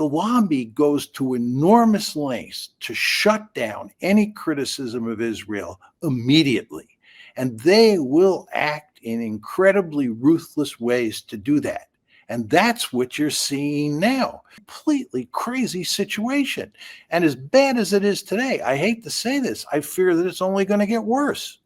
The lobby goes to enormous lengths to shut down any criticism of Israel immediately. And they will act in incredibly ruthless ways to do that. And that's what you're seeing now. Completely crazy situation. And as bad as it is today, I hate to say this, I fear that it's only going to get worse.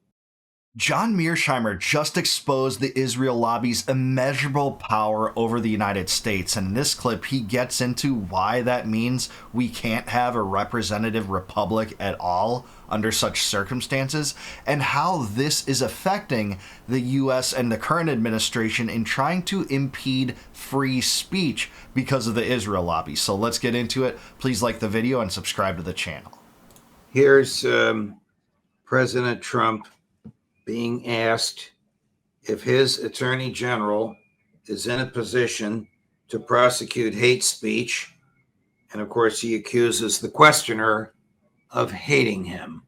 John Mearsheimer just exposed the Israel lobby's immeasurable power over the United States, and in this clip he gets into why that means we can't have a representative republic at all under such circumstances, and how this is affecting the US and the current administration in trying to impede free speech because of the Israel lobby. So let's get into it. Please like the video and subscribe to the channel. Here's President Trump being asked if his attorney general is in a position to prosecute hate speech. And of course, he accuses the questioner of hating him.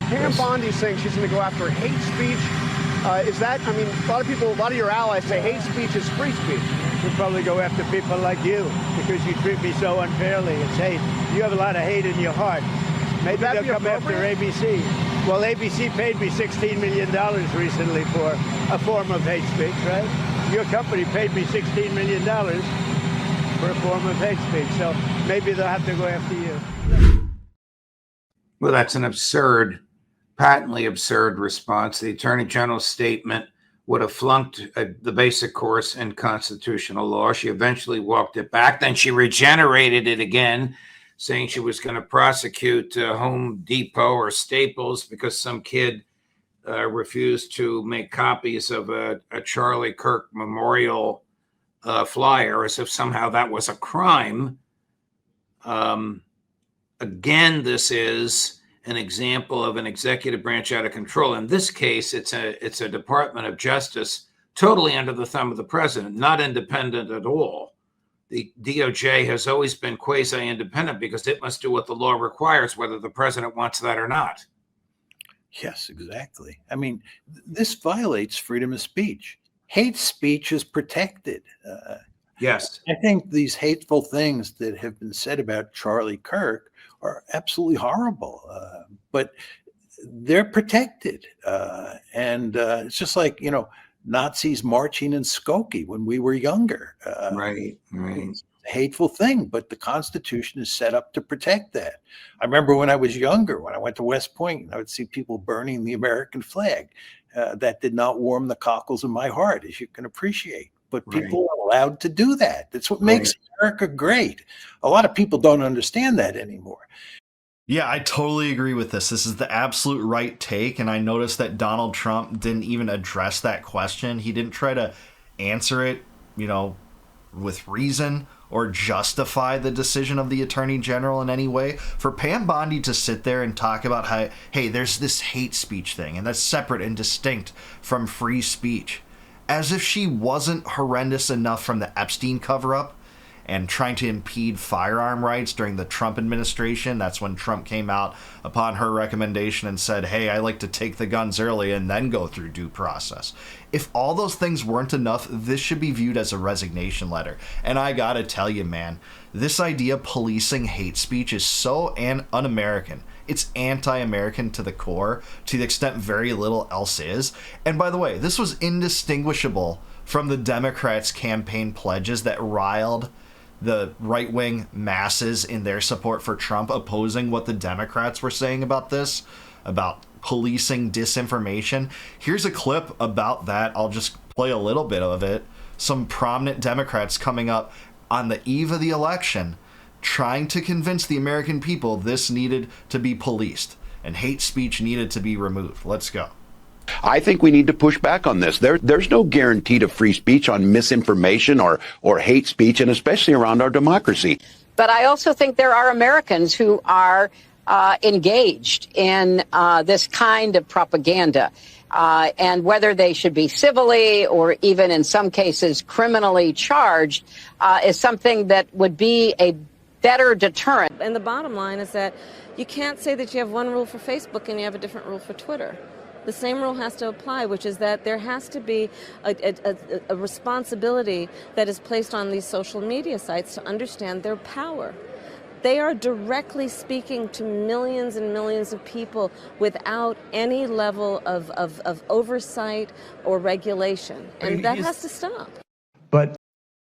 Pam Bondi's saying she's going to go after hate speech. Is that, I mean, a lot of your allies say hate speech is free speech. We'll probably go after people like you because you treat me so unfairly. It's hate. You have a lot of hate in your heart. Maybe they'll come after ABC. Well, ABC paid me $16 million recently for a form of hate speech, right? Your company paid me $16 million for a form of hate speech. So maybe they'll have to go after you. Well, that's an absurd, patently absurd response. The Attorney General's statement would have flunked the basic course in constitutional law. She eventually walked it back. Then she regenerated it again, saying she was going to prosecute Home Depot or Staples because some kid refused to make copies of a Charlie Kirk memorial flyer, as if somehow that was a crime. Again, this is an example of an executive branch out of control. In this case, it's a Department of Justice totally under the thumb of the president, not independent at all. The DOJ has always been quasi-independent because it must do what the law requires, whether the president wants that or not. Yes, exactly. I mean, this violates freedom of speech. Hate speech is protected. Yes. I think these hateful things that have been said about Charlie Kirk are absolutely horrible, but they're protected. And it's just like, Nazis marching in Skokie when we were younger. Right. It's a hateful thing, but the Constitution is set up to protect that. I remember when I was younger, when I went to West Point, I would see people burning the American flag. That did not warm the cockles of my heart, as you can appreciate. But people are allowed to do that. That's what makes America great. A lot of people don't understand that anymore. Yeah, I totally agree with this. This is the absolute right take, and I noticed that Donald Trump didn't even address that question. He didn't try to answer it, with reason or justify the decision of the Attorney General in any way. For Pam Bondi to sit there and talk about how, hey, there's this hate speech thing, and that's separate and distinct from free speech, as if she wasn't horrendous enough from the Epstein cover-up and trying to impede firearm rights during the Trump administration. That's when Trump came out upon her recommendation and said, hey, I like to take the guns early and then go through due process. If all those things weren't enough, this should be viewed as a resignation letter. And I gotta tell you, man, this idea of policing hate speech is so un-American. It's anti-American to the core, to the extent very little else is. And by the way, this was indistinguishable from the Democrats' campaign pledges that riled the right-wing masses in their support for Trump, opposing what the Democrats were saying about this, about policing disinformation. Here's a clip about that. I'll just play a little bit of it. Some prominent Democrats coming up on the eve of the election, trying to convince the American people this needed to be policed and hate speech needed to be removed. Let's go. I think we need to push back on this. There's no guarantee to free speech on misinformation or hate speech, and especially around our democracy. But I also think there are Americans who are engaged in this kind of propaganda. And whether they should be civilly or even in some cases criminally charged is something that would be a better deterrent. And the bottom line is that you can't say that you have one rule for Facebook and you have a different rule for Twitter. the same rule has to apply, which is that there has to be a responsibility that is placed on these social media sites to understand their power. They are directly speaking to millions and millions of people without any level of oversight or regulation. And that has to stop. But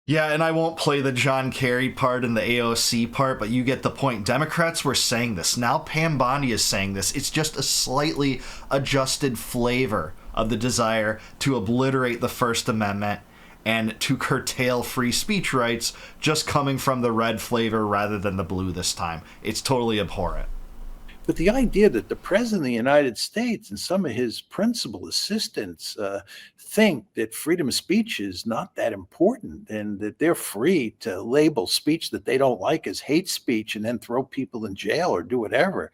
Yeah, and I won't play the John Kerry part and the AOC part, but you get the point. Democrats were saying this. Now Pam Bondi is saying this. It's just a slightly adjusted flavor of the desire to obliterate the First Amendment and to curtail free speech rights, just coming from the red flavor rather than the blue this time. It's totally abhorrent. But the idea that the President of the United States and some of his principal assistants think that freedom of speech is not that important and that they're free to label speech that they don't like as hate speech and then throw people in jail or do whatever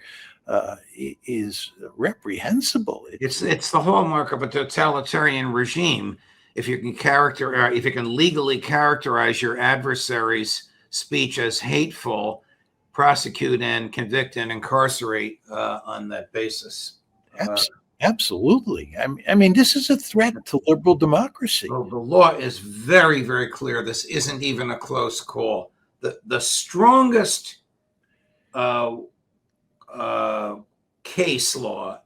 is reprehensible. It's the hallmark of a totalitarian regime. If you can legally characterize your adversary's speech as hateful, prosecute and convict and incarcerate on that basis. Absolutely. I mean, this is a threat to liberal democracy. Well, the law is very, very clear. This isn't even a close call. The strongest case law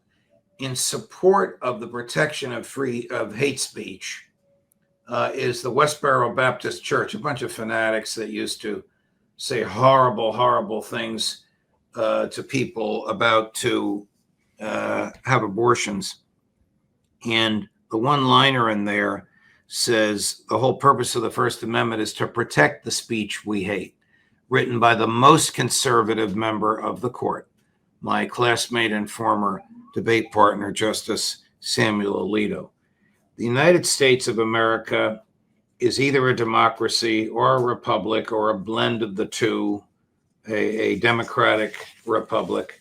in support of the protection of hate speech is the Westboro Baptist Church, a bunch of fanatics that used to say horrible, horrible things to people about to have abortions. And the one-liner in there says the whole purpose of the First Amendment is to protect the speech we hate, written by the most conservative member of the court, my classmate and former debate partner, Justice Samuel Alito. The United States of America is either a democracy or a republic or a blend of the two, a democratic republic.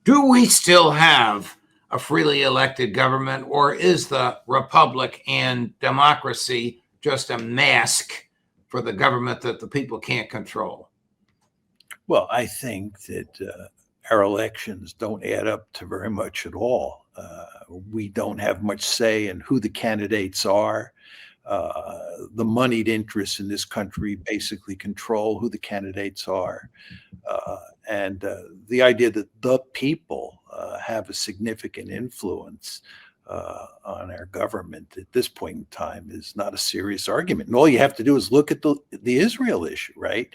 Do we still have a freely elected government, or is the republic and democracy just a mask for the government that the people can't control? Well, I think that our elections don't add up to very much at all. We don't have much say in who the candidates are. The moneyed interests in this country basically control who the candidates are. And the idea that the people have a significant influence on our government at this point in time is not a serious argument. And all you have to do is look at the Israel issue, right?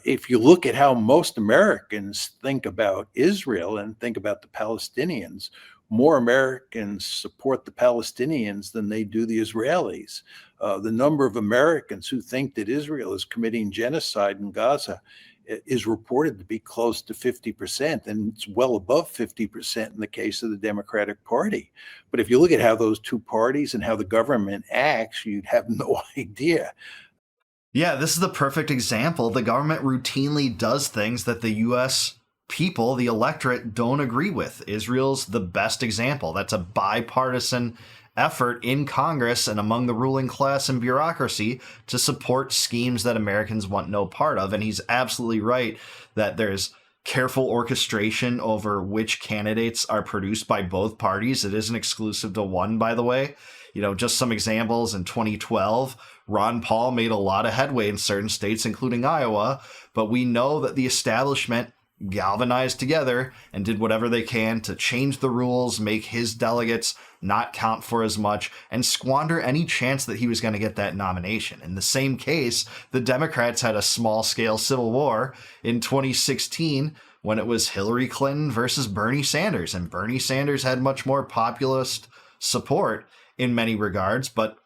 If you look at how most Americans think about Israel and think about the Palestinians, more Americans support the Palestinians than they do the Israelis. The number of Americans who think that Israel is committing genocide in Gaza is reported to be close to 50%, and it's well above 50% in the case of the Democratic Party. But if you look at how those two parties and how the government acts, you'd have no idea. Yeah, this is the perfect example. The government routinely does things that the U.S. people, the electorate, don't agree with. Israel's the best example. That's a bipartisan effort in Congress and among the ruling class and bureaucracy to support schemes that Americans want no part of. And he's absolutely right that there's careful orchestration over which candidates are produced by both parties. It isn't exclusive to one, by the way. You know, just some examples. In 2012, Ron Paul made a lot of headway in certain states, including Iowa, but we know that the establishment galvanized together and did whatever they can to change the rules, make his delegates not count for as much, and squander any chance that he was going to get that nomination. In the same case, the Democrats had a small-scale civil war in 2016 when it was Hillary Clinton versus Bernie Sanders, and Bernie Sanders had much more populist support in many regards, but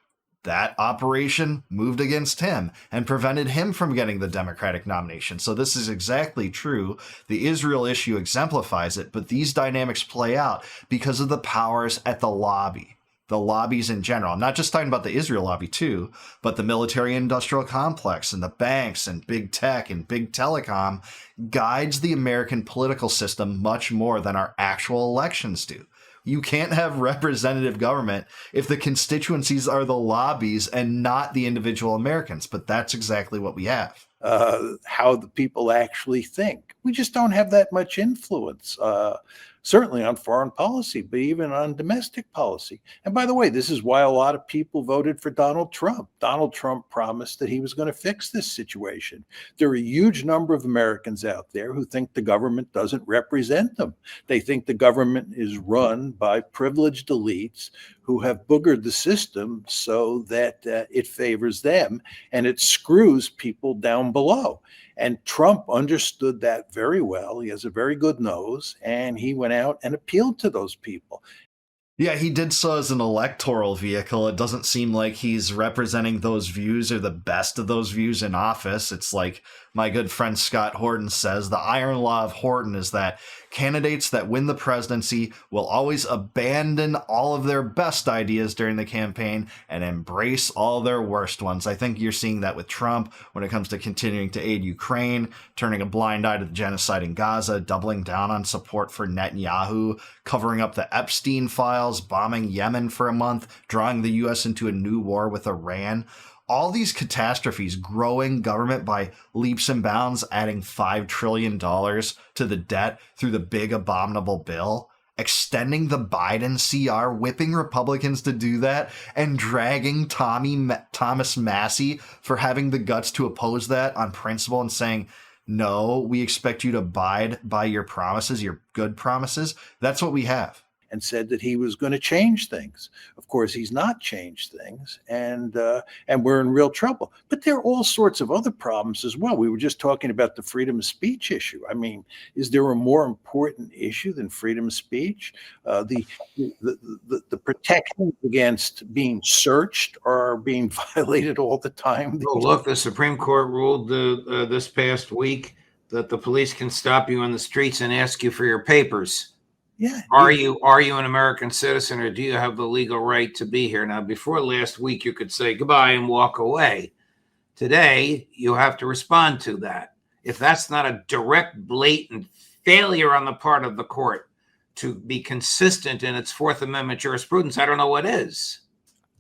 that operation moved against him and prevented him from getting the Democratic nomination. So this is exactly true. The Israel issue exemplifies it, but these dynamics play out because of the powers at the lobby, the lobbies in general. I'm not just talking about the Israel lobby too, but the military-industrial complex and the banks and big tech and big telecom guides the American political system much more than our actual elections do. You can't have representative government if the constituencies are the lobbies and not the individual Americans. But that's exactly what we have. How the people actually think. We just don't have that much influence. certainly on foreign policy, but even on domestic policy. And by the way, this is why a lot of people voted for Donald Trump. Donald Trump promised that he was going to fix this situation. There are a huge number of Americans out there who think the government doesn't represent them. They think the government is run by privileged elites who have boogered the system so that it favors them and it screws people down below. And Trump understood that very well. He has a very good nose, and he went out and appealed to those people. Yeah, he did so as an electoral vehicle. It doesn't seem like he's representing those views or the best of those views in office. It's like my good friend Scott Horton says, the iron law of Horton is that candidates that win the presidency will always abandon all of their best ideas during the campaign and embrace all their worst ones. I think you're seeing that with Trump when it comes to continuing to aid Ukraine, turning a blind eye to the genocide in Gaza, doubling down on support for Netanyahu, covering up the Epstein files, bombing Yemen for a month, drawing the U.S. into a new war with Iran. All these catastrophes, growing government by leaps and bounds, adding $5 trillion to the debt through the big abominable bill, extending the Biden CR, whipping Republicans to do that, and dragging Thomas Massey for having the guts to oppose that on principle and saying, no, we expect you to abide by your promises, your good promises. That's what we have. And said that he was going to change things. Of course, he's not changed things, and we're in real trouble. But there are all sorts of other problems as well. We were just talking about the freedom of speech issue. I mean, is there a more important issue than freedom of speech? The protections against being searched are being violated all the time. Oh, look, the Supreme Court ruled this past week that the police can stop you on the streets and ask you for your papers. Yeah. Are you an American citizen, or do you have the legal right to be here? Now, before last week, you could say goodbye and walk away. Today, you have to respond to that. If that's not a direct, blatant failure on the part of the court to be consistent in its Fourth Amendment jurisprudence, I don't know what is.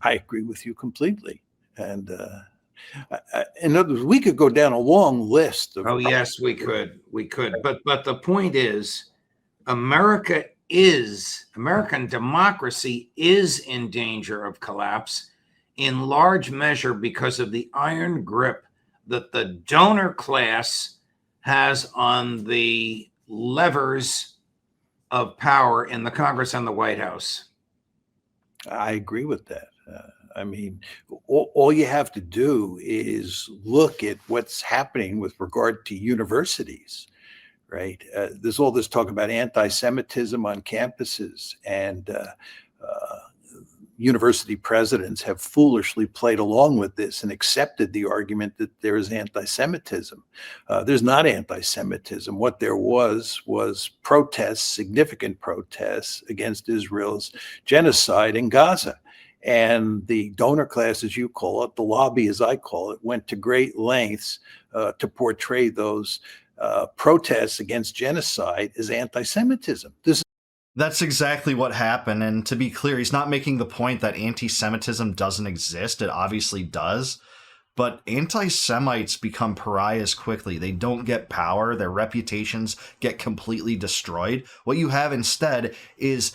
I agree with you completely. And in other words, we could go down a long list of. Oh, yes, we could. But the point is, American democracy is in danger of collapse, in large measure because of the iron grip that the donor class has on the levers of power in the Congress and the White House. I agree with that. I mean, all you have to do is look at what's happening with regard to universities. Right. There's all this talk about anti-Semitism on campuses, and university presidents have foolishly played along with this and accepted the argument that there is anti-Semitism. There's not anti-Semitism. What there was protests, significant protests against Israel's genocide in Gaza. And the donor class, as you call it, the lobby, as I call it, went to great lengths to portray those protests against genocide as anti-Semitism. That's exactly what happened. And to be clear, he's not making the point that anti-Semitism doesn't exist. It obviously does. But anti-Semites become pariahs quickly. They don't get power. Their reputations get completely destroyed. What you have instead is,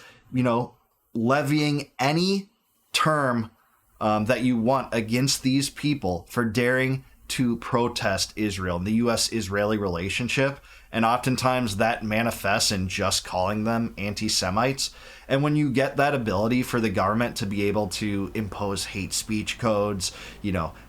levying any term that you want against these people for daring to protest Israel and the U.S.-Israeli relationship. And oftentimes that manifests in just calling them anti-Semites. And when you get that ability for the government to be able to impose hate speech codes,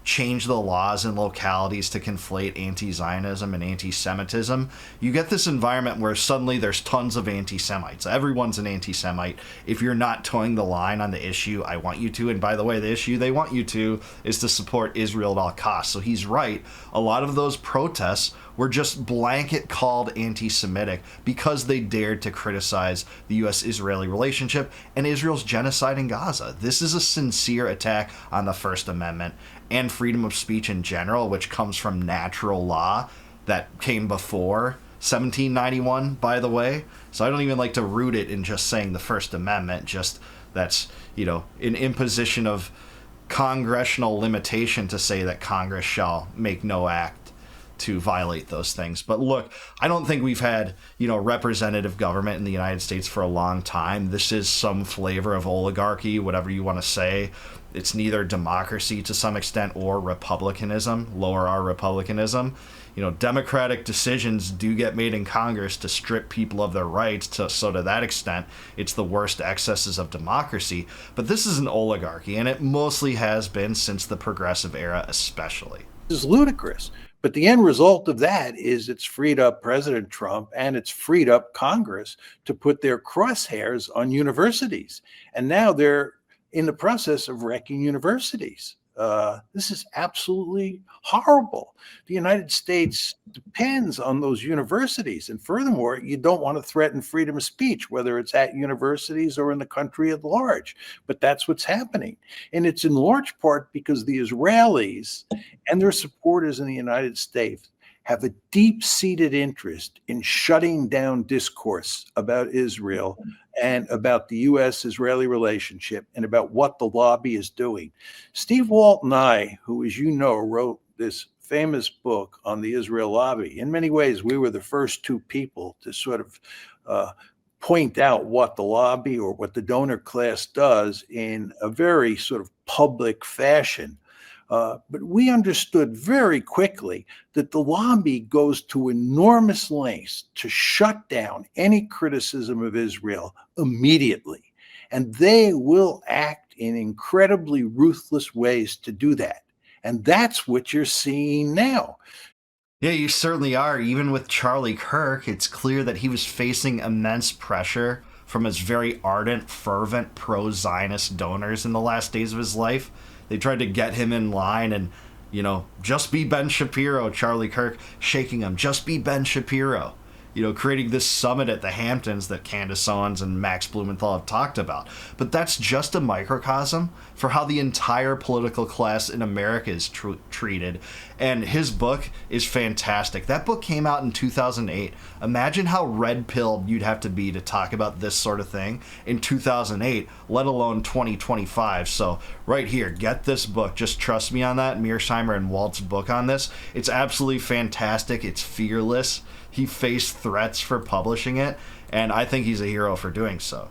change the laws in localities to conflate anti-Zionism and anti-Semitism, you get this environment where suddenly there's tons of anti-Semites. Everyone's an anti-Semite. If you're not towing the line on the issue I want you to, and by the way, the issue they want you to is to support Israel at all costs. So he's right. A lot of those protests were just blanket called anti-Semitic because they dared to criticize the U.S.-Israeli relationship and Israel's genocide in Gaza. This is a sincere attack on the First Amendment and freedom of speech in general, which comes from natural law that came before 1791, by the way. So I don't even like to root it in just saying the First Amendment, just that's, an imposition of congressional limitation to say that Congress shall make no act to violate those things. But look, I don't think we've had, representative government in the United States for a long time. This is some flavor of oligarchy, whatever you want to say. It's neither democracy to some extent or republicanism, lower R republicanism. Democratic decisions do get made in Congress to strip people of their rights. So to that extent, it's the worst excesses of democracy. But this is an oligarchy, and it mostly has been since the progressive era especially. This is ludicrous. But the end result of that is it's freed up President Trump and it's freed up Congress to put their crosshairs on universities. And now they're in the process of wrecking universities. This is absolutely horrible. The United States depends on those universities. And furthermore, you don't want to threaten freedom of speech, whether it's at universities or in the country at large. But that's what's happening. And it's in large part because the Israelis and their supporters in the United States have a deep-seated interest in shutting down discourse about Israel and about the U.S.-Israeli relationship and about what the lobby is doing. Steve Walt and I, who, as you know, wrote this famous book on the Israel lobby, in many ways, we were the first two people to sort of point out what the lobby or what the donor class does in a very sort of public fashion. But we understood very quickly that the lobby goes to enormous lengths to shut down any criticism of Israel immediately. And they will act in incredibly ruthless ways to do that. And that's what you're seeing now. Yeah, you certainly are. Even with Charlie Kirk, it's clear that he was facing immense pressure from his very ardent, fervent, pro-Zionist donors in the last days of his life. They tried to get him in line and, just be Ben Shapiro, Charlie Kirk shaking him, just be Ben Shapiro. Creating this summit at the Hamptons that Candace Owens and Max Blumenthal have talked about. But that's just a microcosm for how the entire political class in America is treated. And his book is fantastic. That book came out in 2008. Imagine how red-pilled you'd have to be to talk about this sort of thing in 2008, let alone 2025. So right here, get this book. Just trust me on that. Mearsheimer and Walt's book on this. It's absolutely fantastic. It's fearless. He faced threats for publishing it, and I think he's a hero for doing so.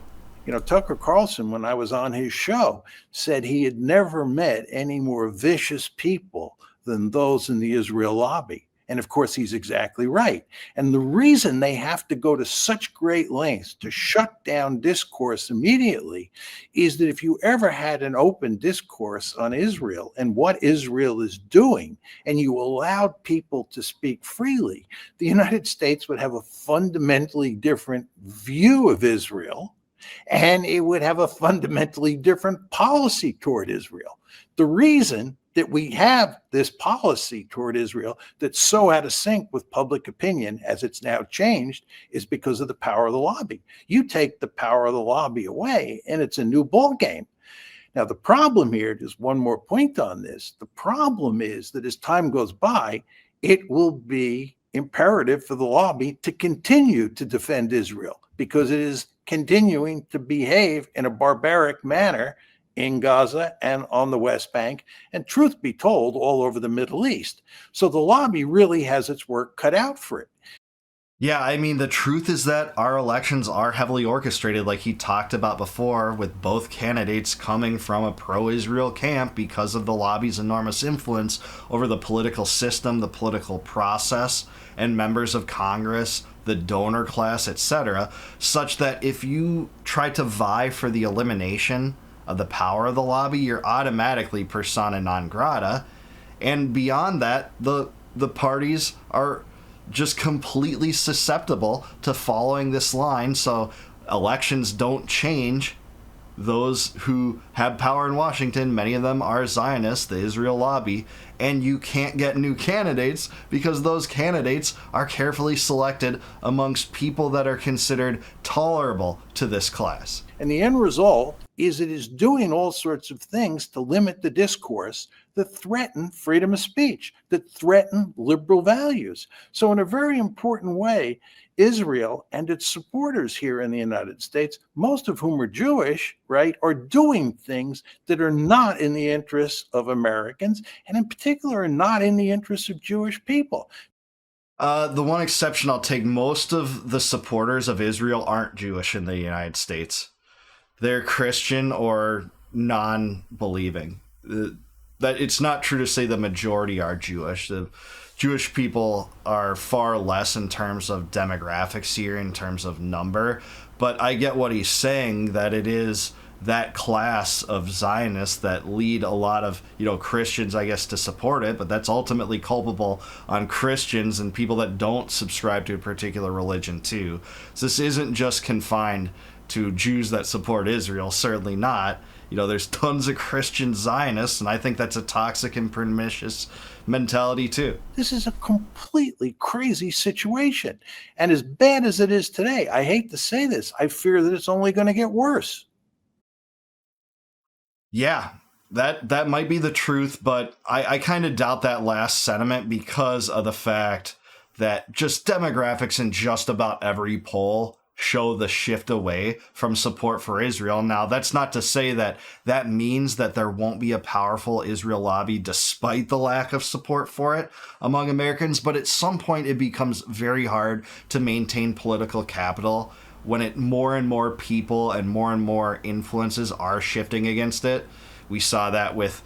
Tucker Carlson, when I was on his show, said he had never met any more vicious people than those in the Israel lobby. And of course, he's exactly right. And the reason they have to go to such great lengths to shut down discourse immediately is that if you ever had an open discourse on Israel and what Israel is doing, and you allowed people to speak freely, the United States would have a fundamentally different view of Israel, and it would have a fundamentally different policy toward Israel. The reason that we have this policy toward Israel that's so out of sync with public opinion as it's now changed is because of the power of the lobby. You take the power of the lobby away and it's a new ball game. Now, the problem here, just one more point on this, the problem is that as time goes by, it will be imperative for the lobby to continue to defend Israel because it is continuing to behave in a barbaric manner in Gaza and on the West Bank, and truth be told, all over the Middle East. So the lobby really has its work cut out for it. Yeah, I mean, the truth is that our elections are heavily orchestrated, like he talked about before, with both candidates coming from a pro-Israel camp because of the lobby's enormous influence over the political system, the political process, and members of Congress, the donor class, etc., such that if you try to vie for the elimination of the power of the lobby, you're automatically persona non grata. And beyond that, the parties are just completely susceptible to following this line. So elections don't change. Those who have power in Washington, many of them are Zionists, the Israel lobby, and you can't get new candidates because those candidates are carefully selected amongst people that are considered tolerable to this class. And the end result is it is doing all sorts of things to limit the discourse that threaten freedom of speech, that threaten liberal values. So in a very important way, Israel and its supporters here in the United States, most of whom are Jewish, right, are doing things that are not in the interests of Americans, and in particular are not in the interests of Jewish people. The one exception I'll take, most of the supporters of Israel aren't Jewish in the United States. They're Christian or non-believing. That it's not true to say the majority are Jewish. The Jewish people are far less in terms of demographics here, in terms of number. But I get what he's saying, that it is that class of Zionists that lead a lot of, Christians, I guess, to support it, but that's ultimately culpable on Christians and people that don't subscribe to a particular religion too. So this isn't just confined to Jews that support Israel, certainly not. There's tons of Christian Zionists, and I think that's a toxic and pernicious mentality too. This is a completely crazy situation. And as bad as it is today, I hate to say this, I fear that it's only going to get worse. Yeah, that might be the truth, but I kind of doubt that last sentiment because of the fact that just demographics in just about every poll show the shift away from support for Israel. Now, that's not to say that that means that there won't be a powerful Israel lobby despite the lack of support for it among Americans, but at some point it becomes very hard to maintain political capital when more and more people and more influences are shifting against it. We saw that with,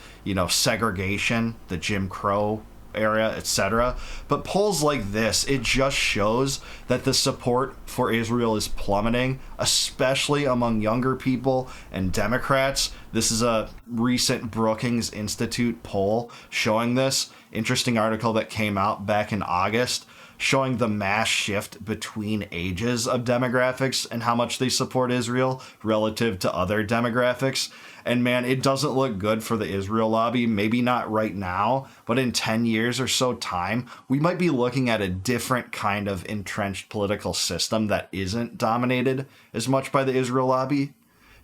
segregation, the Jim Crow era, etc. But polls like this, it just shows that the support for Israel is plummeting, especially among younger people and Democrats. This is a recent Brookings Institute poll showing this. Interesting article that came out back in August, showing the mass shift between ages of demographics and how much they support Israel relative to other demographics. And man, it doesn't look good for the Israel lobby. Maybe not right now, but in 10 years or so time, we might be looking at a different kind of entrenched political system that isn't dominated as much by the Israel lobby.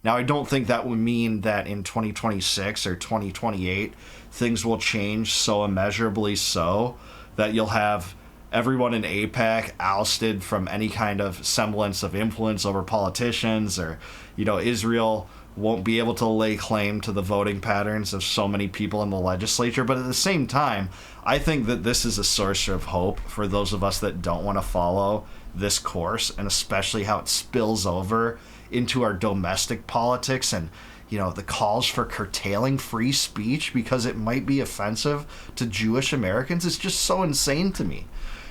Now, I don't think that would mean that in 2026 or 2028, things will change so immeasurably so that you'll have everyone in AIPAC ousted from any kind of semblance of influence over politicians, or, Israel won't be able to lay claim to the voting patterns of so many people in the legislature. But at the same time, I think that this is a source of hope for those of us that don't want to follow this course, and especially how it spills over into our domestic politics and, the calls for curtailing free speech because it might be offensive to Jewish Americans. It's just so insane to me.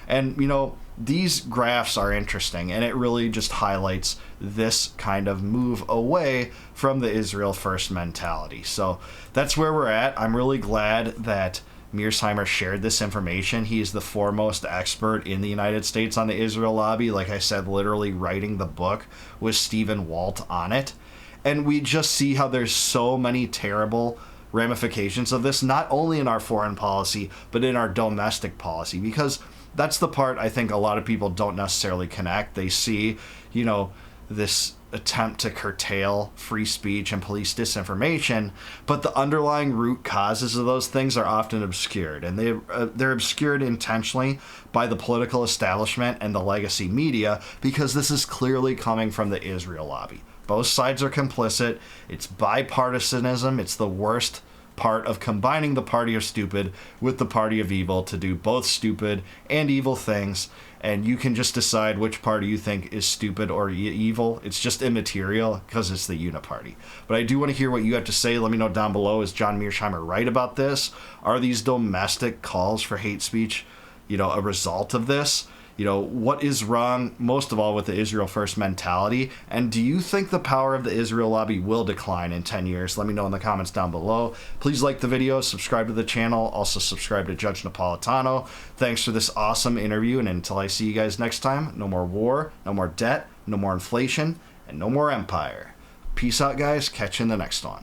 And, these graphs are interesting, and it really just highlights this kind of move away from the Israel first mentality. So that's where we're at. I'm really glad that Mearsheimer shared this information. He is the foremost expert in the United States on the Israel lobby. Like I said, literally writing the book with Stephen Walt on it. And we just see how there's so many terrible ramifications of this, not only in our foreign policy, but in our domestic policy, because that's the part I think a lot of people don't necessarily connect. They see, this attempt to curtail free speech and police disinformation, but the underlying root causes of those things are often obscured, and they're obscured intentionally by the political establishment and the legacy media, because this is clearly coming from the Israel lobby. Both sides are complicit. It's bipartisanism. It's the worst part of combining the party of stupid with the party of evil to do both stupid and evil things, and you can just decide which party you think is stupid or evil. It's just immaterial because it's the uniparty. But I do want to hear what you have to say. Let me know down below. Is John Mearsheimer right about this? Are these domestic calls for hate speech, a result of this? What is wrong, most of all, with the Israel first mentality? And do you think the power of the Israel lobby will decline in 10 years? Let me know in the comments down below. Please like the video, subscribe to the channel, also subscribe to Judge Napolitano. Thanks for this awesome interview, and until I see you guys next time, no more war, no more debt, no more inflation, and no more empire. Peace out, guys. Catch you in the next one.